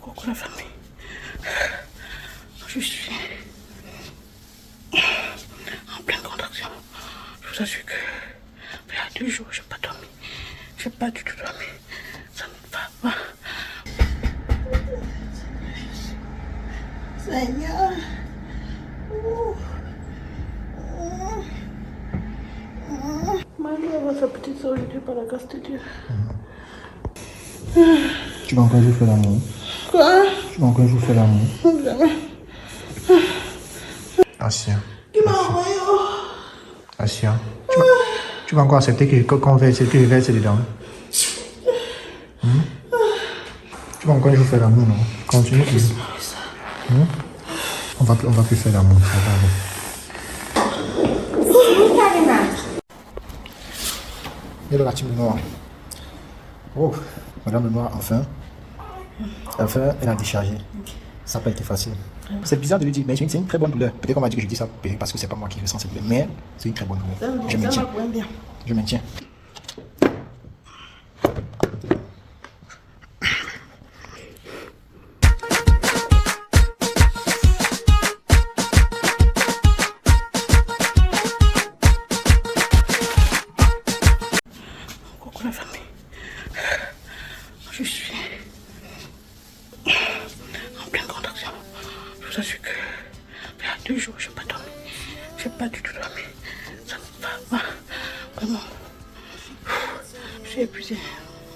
Coucou la famille. Je suis en pleine contraction. Je vous assure que il y a 2 jours, je n'ai pas dormi. Je n'ai pas du tout dormi. Ça ne va pas. Seigneur. Marie va sa petite soeur aujourd'hui par la grâce de Dieu. Tu vas encore jouer faire l'amour. Quoi? Tu vas encore jouer faire l'amour. Jamais. Asia. Qui m'a envoyé? Asia. Tu vas encore accepter qu'on verse dedans. Tu vas encore jouer faire l'amour, non? Continue. On va plus faire l'amour. Ça va aller. Et la team noire. Oh, Madame le Noir, enfin, elle a déchargé. Ça n'a pas été facile. C'est bizarre de lui dire, mais c'est une très bonne douleur. Peut-être qu'on va dire que je dis ça parce que c'est pas moi qui ressens cette douleur, mais c'est une très bonne douleur. Je maintiens. Je maintiens. Coucou la famille. Je suis en pleine contraction. Je vous assure que il y a 2 jours, je n'ai pas dormi. Je n'ai pas du tout dormi. Ça ne va pas. Vraiment. Je suis épuisée.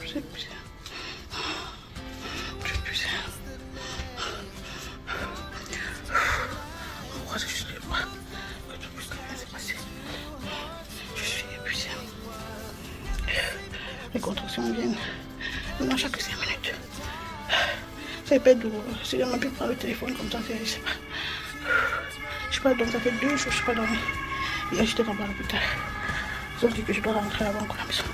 Je suis épuisée. Je suis épuisée. On croise juste les bras. Que tout puisse bien se passer. Je suis épuisée. Les contractions viennent maintenant chaque 5 minutes. C'est pas douloureux. Si je ne peux prendre le téléphone comme ça, je ne sais pas. Je sais pas, donc ça fait 2 jours que je ne suis pas dormi. Hier, j'étais dans l'hôpital. Ils ont dit que je dois rentrer avant que la maison.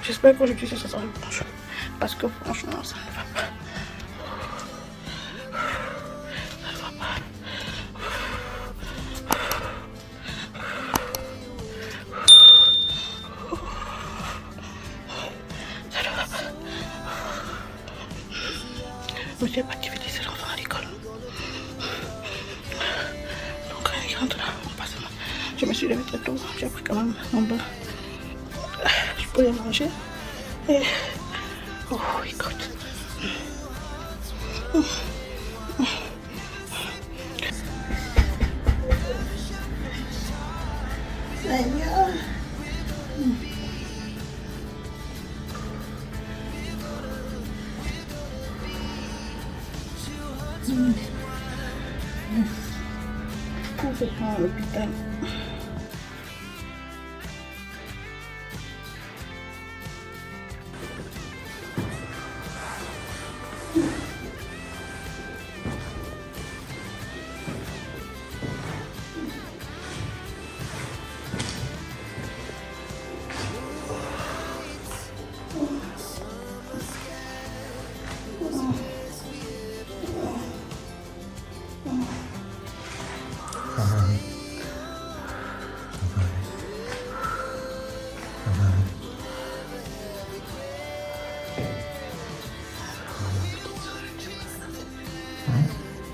J'espère qu'aujourd'hui, ça sera le bon jour. Parce que franchement, ça ne va pas. Ça ne va pas. Ça ne va pas. Je n'ai pas activé ses enfants à l'école. Donc, quand ils rentrent là, on passe là. Je me suis levée très tôt. J'ai pris quand même mon bain. Je pouvais manger. Et. Oh, écoute. Seigneur. Complètement à l'hôpital.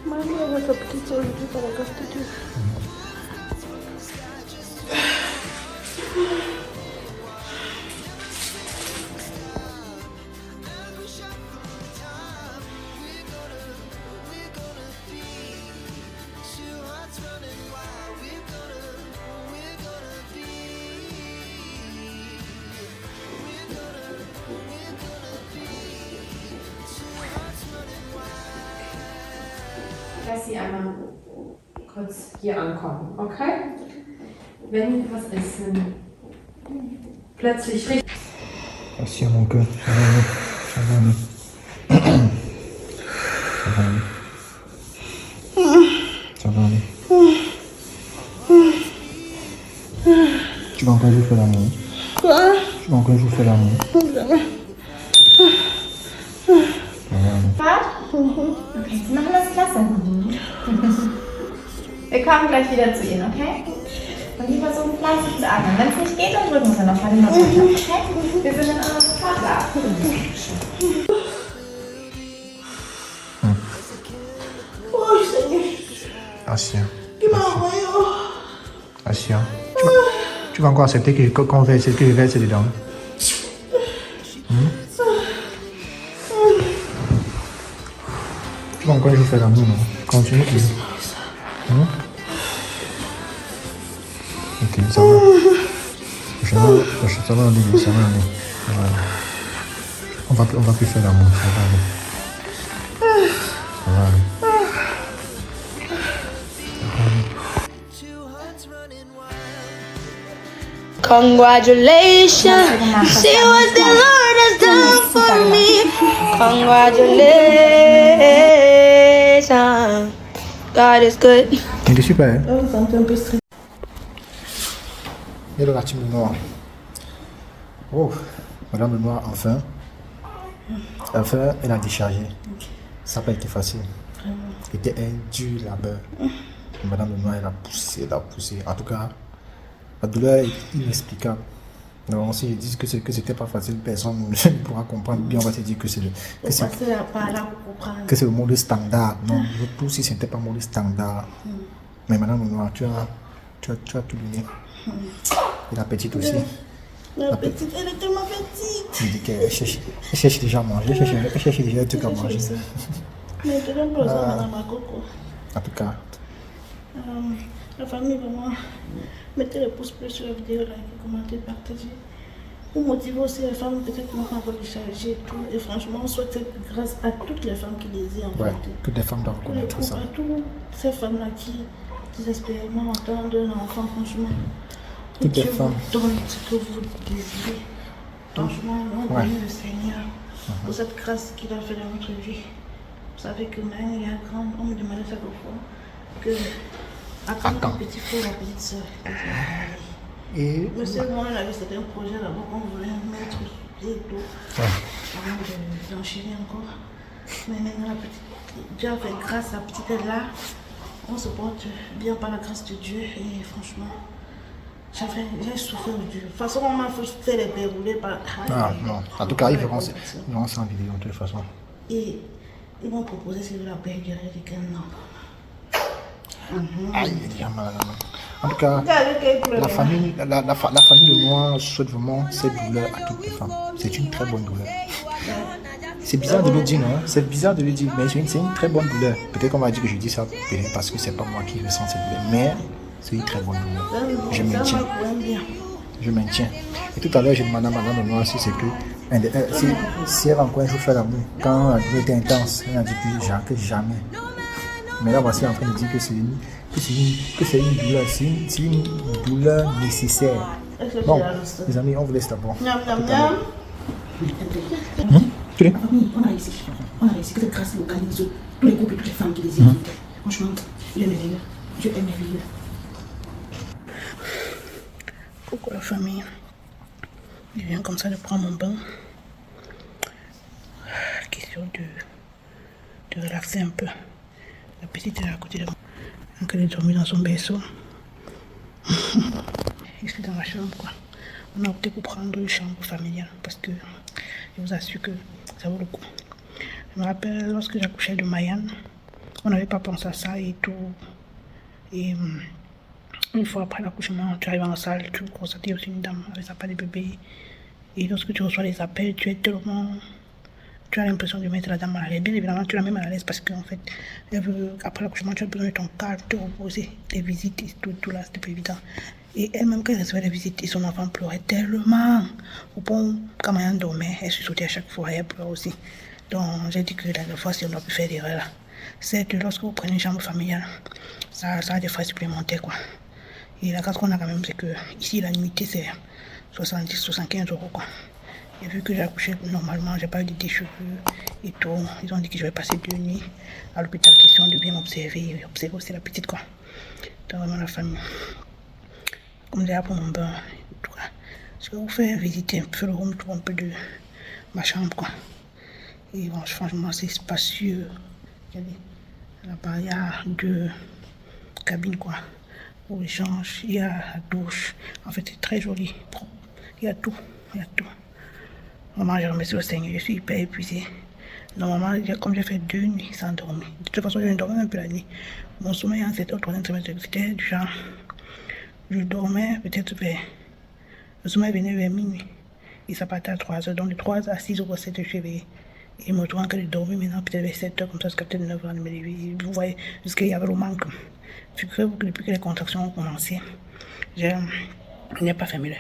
Marie va sa petite soeur aujourd'hui par la grâce de Dieu. Lass sie einmal kurz hier ankommen, okay? Wenn was ist, wenn plötzlich richtig. Asia, mon cœur. Ça va aller. Ça va aller. Ça va aller. Ça va aller. Tu vas encore jouer faire l'amour. Quoi? Tu vas encore jouer faire l'amour. Jamais. Ça va aller. Okay, Sie machen das klasse. Wir kommen gleich wieder zu Ihnen, okay? Und die versuchen fleißig zu atmen. Wenn es nicht geht, dann drücken Sie nochmal den Knopf, okay? Wir sind dann aber sofort da. Asia. Qui m'a envoyé? Asia. Tu vas encore accepter qu'on verse, que je verse dedans? Tu vas encore jouer faire l'amour, non? Continue. Ok, ça va. Ça va aller. On va plus faire l'amour, ça va aller. Ça va aller. Congratulations, see what the Lord has done for me. Congratulations, God is good. Il est super, hein? Oh, ça me fait un peu stressé. Et là, la team noire. Oh, Madame le Noir, enfin, elle a déchargé. Ça n'a pas été facile. C'était un dur labeur. Madame le Noir, elle a poussé. En tout cas, la douleur est inexplicable. Donc, si je dis que c'était pas facile, personne ne pourra comprendre. Bien, on va te dire que c'est le mode standard. Non, je trouve si ce n'était pas le mode standard. Mais Madame le Noir, tu as tout donné. Et la petite aussi. La petite, elle est tellement petite. Je dis qu'elle cherche déjà à manger, elle cherche déjà un truc à manger. Mais tu donnes besoin, Madame Coco. En tout cas. La famille, vraiment, mettez le pouce bleu sur la vidéo, likez, commentez, partagez. Pour motiver aussi les femmes, peut-être qu'on va télécharger et tout. Et franchement, on souhaite grâce à toutes les femmes qui les aiment. Ouais, toutes les femmes doivent connaître ça. À toutes ces femmes-là qui désespérément attendent un enfant, franchement. Toutes les femmes. Donne ce que vous désirez. Franchement, on bénit le Seigneur pour cette grâce qu'il a fait dans notre vie. Vous savez que maintenant, il y a un grand, on me demandait chaque fois que attends mon petit frère, ma petite soeur. Et Monsieur, moi, on avait certains projets là-bas qu'on voulait mettre et tout, avant d'enchérir encore. Mais maintenant, Dieu a fait grâce à la petite elle là. On se porte bien par la grâce de Dieu et franchement, j'ai souffert de Dieu. De toute façon, on m'a fait les dérouler par. non. En tout cas, ils verront ça en vidéo de toute façon. Et ils m'ont proposé si je la paix guérir de quel nom. Aïe, il est déjà mal. En tout cas, la famille Le Noir souhaite vraiment cette douleur à toutes les femmes. C'est une très bonne douleur. C'est bizarre de le dire, non? C'est bizarre de le dire, mais c'est une très bonne douleur. Peut-être qu'on va dire que je dis ça parce que c'est pas moi qui ressens cette douleur, mais c'est une très bonne douleur. Je maintiens. Et tout à l'heure, j'ai demandé à Madame Le Noir si c'est que si elle va encore un jour faire l'amour, quand la douleur était intense, elle a dit que jamais. Mais là, voici en train de dire que c'est une douleur nécessaire. Bon, les amis, on vous laisse d'abord. On a réussi que cette grâce localise tous les groupes et toutes les femmes qui désirent. Franchement, il est merveilleux. Dieu est merveilleux. Coucou la famille. Je viens comme ça de prendre mon bain. Question de relaxer un peu. La petite est à côté de moi. Donc elle est dormie dans son berceau. Je suis dans la chambre, quoi. On a opté pour prendre une chambre familiale parce que je vous assure que ça vaut le coup. Je me rappelle lorsque j'accouchais de Mayan, on n'avait pas pensé à ça et tout. Et une fois après l'accouchement, tu arrives en salle, tu constates aussi une dame avec sa part de bébé. Et lorsque tu reçois les appels, tu as l'impression de mettre la dame mal à l'aise. Bien évidemment, tu la mets mal à l'aise parce qu'en fait, après l'accouchement, tu as besoin de ton calme, de te reposer, des visites et tout là, c'était pas évident. Et elle-même, quand elle recevait les visites, et son enfant pleurait tellement. Au point, quand Mayan dormait, elle se sautait à chaque fois et elle pleurait aussi. Donc, j'ai dit que la dernière fois, si on doit plus faire d'erreur là, c'est que lorsque vous prenez une chambre familiale, ça a des frais supplémentaires, quoi. Et la grâce qu'on a quand même, c'est que ici, la nuitée, c'est 70-75 € quoi. Et vu que j'ai accouché normalement, j'ai pas eu de déchirure et tout, ils ont dit que je vais passer 2 nuits à l'hôpital, question de bien m'observer et observer aussi la petite, quoi. Donc, vraiment, la famille. Comme déjà pour mon bain, en tout cas, je vais vous faire visiter un peu le home tour un peu de ma chambre, quoi. Et bon, franchement, c'est spacieux. Là-bas, il y a 2 cabines, quoi. Pour l'échange, il y a la douche. En fait, c'est très joli, propre. Il y a tout, Vraiment, je remercie le Seigneur, je suis hyper épuisée. Normalement, comme j'ai fait 2 nuits sans dormir. De toute façon, je ne dormais même plus la nuit. Mon sommeil en 7 heures, 3e trimestre, c'était du genre. Je dormais peut-être vers. Le sommeil venait vers minuit. Et ça partait à 3 heures. Donc de 3 à 6 heures, 7 heures, je suis éveillée. Et me retrouve en train de dormir maintenant, peut-être vers 7 heures, comme ça, jusqu'à peut-être 9 heures de me lever. Vous voyez, jusqu'il y avait le manque. Figurez-vous que depuis que les contractions ont commencé, je n'ai pas fermé l'œil.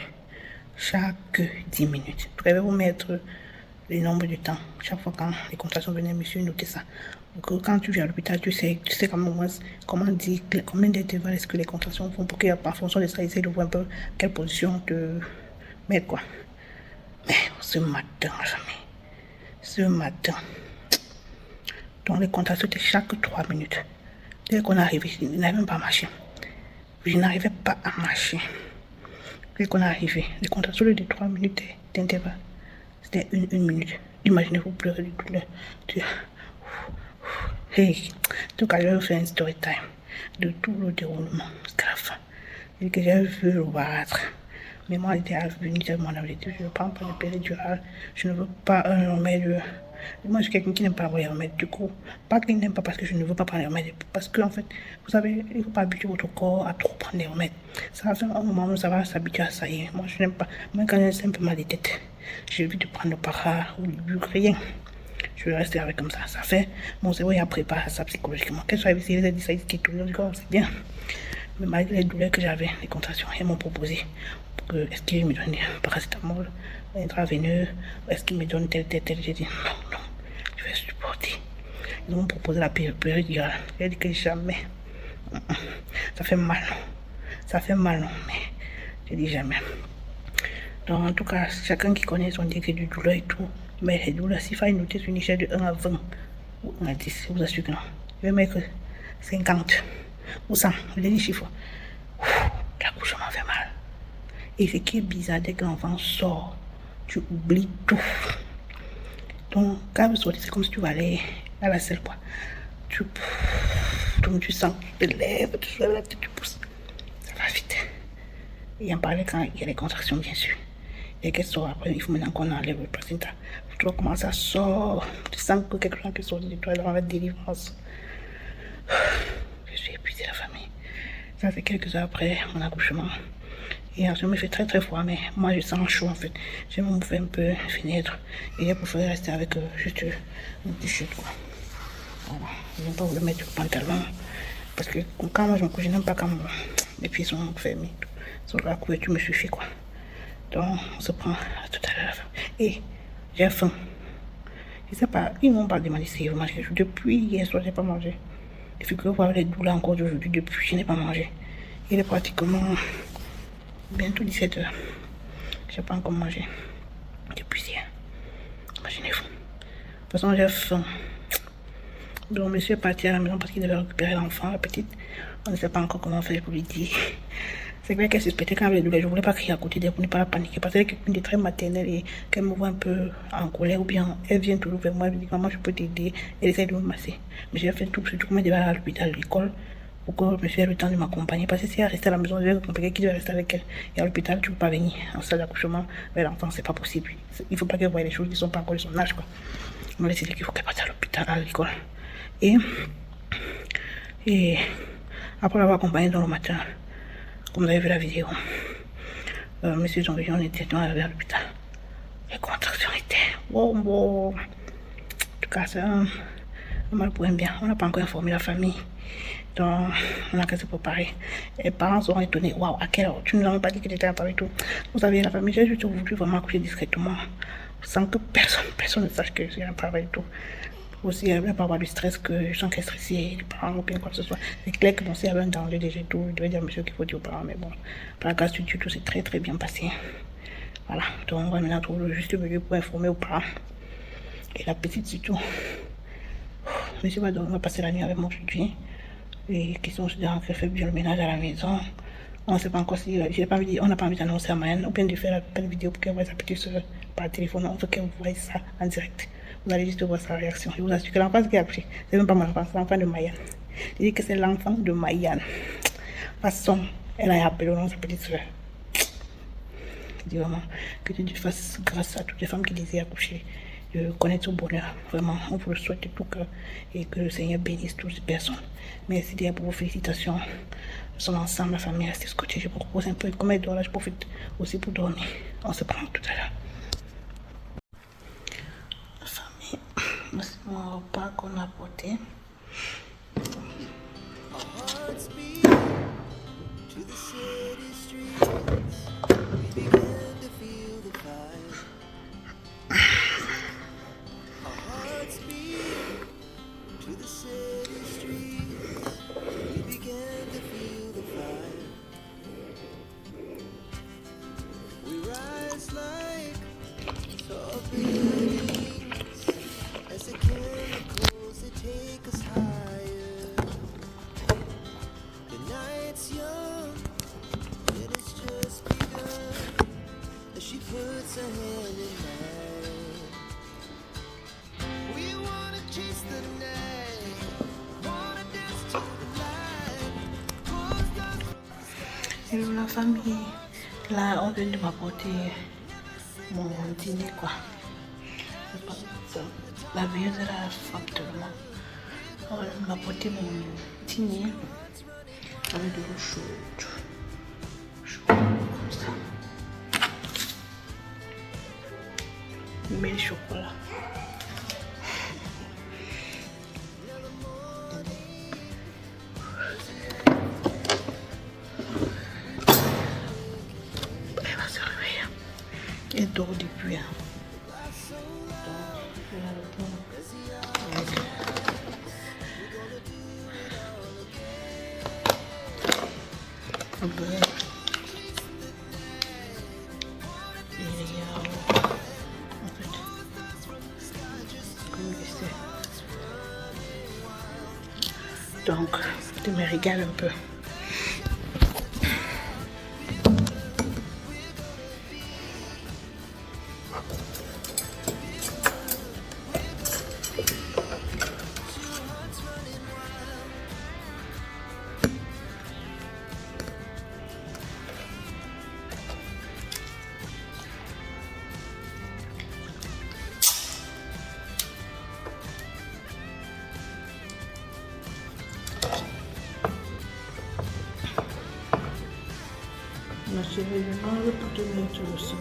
Chaque 10 minutes. Je vais vous mettre le nombre de temps. Chaque fois quand les contractions venaient, monsieur, notez ça. Donc, quand tu viens à l'hôpital, tu sais comment dire, combien d'intervalles est-ce que les contractions font pour qu'en fonction de ça, essaye de voir un peu quelle position te mettre, quoi. Mais ce matin, jamais. Ce matin, donc les contractions étaient chaque 3 minutes. Dès qu'on arrivait, je n'arrivais même pas à marcher. Je n'arrivais pas à marcher. Dès qu'on arrivait, les contractions de 3 minutes d'intervalle, c'était une minute. Imaginez-vous pleurer de douleur. Hey, en tout cas, je vais faire un story time de tout le déroulement jusqu'à la fin. Et que j'ai vu le battre. Mais moi, j'étais venu tellement dans les je ne prends pas de péridurale, je ne veux pas un remède. Moi, je suis quelqu'un qui n'aime pas les remèdes. Du coup, pas qu'il n'aime pas parce que je ne veux pas prendre les remèdes. Parce que, en fait, vous savez, il ne faut pas habituer votre corps à trop prendre les remèdes. Ça va faire un moment où ça va s'habituer à ça. Et moi, je n'aime pas. Même quand j'ai un peu mal de tête, j'ai envie de prendre le para ou du rien. Je vais rester avec comme ça. Ça fait, mon cerveau il a préparé à ça psychologiquement. Qu'elle soit ici, les dit qui tout le monde, c'est bien. Mais malgré les douleurs que j'avais, les contractions, ils m'ont proposé est-ce qu'ils me donnent un paracétamol, un intraveineux, est-ce qu'ils me donnent tel. J'ai dit non, je vais supporter. Ils m'ont proposé la péridurale. J'ai dit que jamais. Ça fait mal, mais j'ai dit jamais. Donc en tout cas, chacun qui connaît son degré de douleur et tout, mais les douleurs, s'il fallait noter sur une échelle de 1 à 20 ou 1 à 10, je vous assure que non. Je vais mettre 50 ou 100, les chiffres. L'accouchement fait mal. Et ce qui est bizarre, dès que l'enfant sort, tu oublies tout. Donc, quand vous sortez, c'est comme si tu vas aller à la selle, quoi. Donc, tu sens, tu te lèves la tête, tu pousses. Ça va vite. Et en parler quand il y a les contractions, bien sûr. Et qu'elle sort après, il faut maintenant qu'on enlève le placenta. Tu vois comment ça sort. Tu sens que quelque chose qui sort de toi dans la délivrance. Je suis épuisée, la famille. Ça, c'est quelques heures après mon accouchement. Et je me fait très très froid, mais moi je sens chaud en fait. Je me fais un peu fenêtre. Et j'ai préféré rester avec juste un t-shirt, quoi. Voilà. Je n'aime pas vous le mettre le pantalon. Parce que quand moi je me couche, je n'aime pas quand mes pieds sont fermés. Sur la couverture me suffit, quoi. Donc on se prend à tout à l'heure. Et j'ai faim. Je sais pas, ils m'ont pas demandé si je mange quelque chose. Depuis hier soir, j'ai pas mangé. Et puis que vous voyez les douleurs encore d'aujourd'hui, depuis je n'ai pas mangé. Il est pratiquement bientôt 17 heures. Je n'ai pas encore mangé. Depuis hier. Imaginez-vous. De toute façon, j'ai faim. Donc, monsieur est parti à la maison parce qu'il devait récupérer l'enfant, la petite. On ne sait pas encore comment faire pour lui dire. C'est vrai qu'elle suspectait quand elle avait les douleurs. Je ne voulais pas crier à côté d'elle pour ne pas la paniquer. Parce qu'elle est quelqu'un de très maternelle et qu'elle me voit un peu en colère ou bien elle vient toujours vers moi. Elle me dit maman, je peux t'aider. Elle essaie de me masser. Mais j'ai fait tout, surtout comme elle devait aller à l'hôpital, à l'école, pour que monsieur ait le temps de m'accompagner. Parce que si elle restait à la maison, je vais compliquer qui devait rester avec elle. Et à l'hôpital, tu ne peux pas venir en salle d'accouchement vers l'enfant, c'est pas possible. Il ne faut pas qu'elle voie les choses qui ne sont pas encore de son âge, quoi. On m'a décidé qu'il faut qu'elle parte à l'hôpital, à l'école. Et après l'avoir accompagnée dans le matin, comme vous avez vu la vidéo, monsieur Jean-Vision, on était arrivé à l'hôpital. Les contractions étaient wow. En tout cas, c'est un mal pour un bien. On n'a pas encore informé la famille. Donc, on a qu'à se préparer. Les parents seront étonnés. Waouh, à quelle heure? Tu ne nous as même pas dit que tu étais en Paris et tout. Vous savez, la famille, j'ai juste voulu vraiment accoucher discrètement, sans que personne ne sache que j'ai un travail et tout. Aussi, il ne pas avoir du stress, que je sens qu'elle est stressée, les parents ou bien quoi que ce soit. C'est clair que bon, s'il y avait un danger déjà tout, je devais dire à monsieur qu'il faut dire aux parents, mais bon, par la grâce de Dieu, tout s'est très très bien passé. Voilà, donc on va maintenant trouver le juste milieu pour informer aux parents. Et la petite surtout. Monsieur va passer la nuit avec moi aujourd'hui. Et question qu'elle fait bien le ménage à la maison. On ne sait pas encore si on n'a pas envie d'annoncer à Mayenne ou bien de faire la vidéo pour qu'elle voit sa petite soeur par téléphone. On veut qu'elle voie ça en direct. Vous allez juste voir sa réaction. Je vous assure que l'enfant qui a accouché, c'est même pas mon enfant, c'est l'enfant de Mayenne. Je dis que c'est l'enfant de Mayenne. Façon, elle a appelé au nom de sa petite soeur. Je dis vraiment que Dieu fasse grâce à toutes les femmes qui désirent accoucher. de connaître au bonheur. Vraiment, on vous le souhaite de tout cœur et que le Seigneur bénisse toutes ces personnes. Merci déjà pour vos félicitations. Nous sommes ensemble, la famille reste scotchée. Je vous propose un peu comme elle dort là, je profite aussi pour dormir. On se prend tout à l'heure. La famille, voici mon repas qu'on a apporté. Hello la famille, là on vient de m'apporter mon dîner quoi. La veilleuse elle a faim tellement. On m'a apporté mon dîner avec de l'eau chaude. Comme ça. Mais le chocolat. Et dort depuis. Hein. Donc, et les yaourts, en fait, comme c'est. Donc, je me régale un peu. Ma chérie, je mange pour te mettre aussi.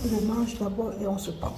Je mange d'abord et on se parle.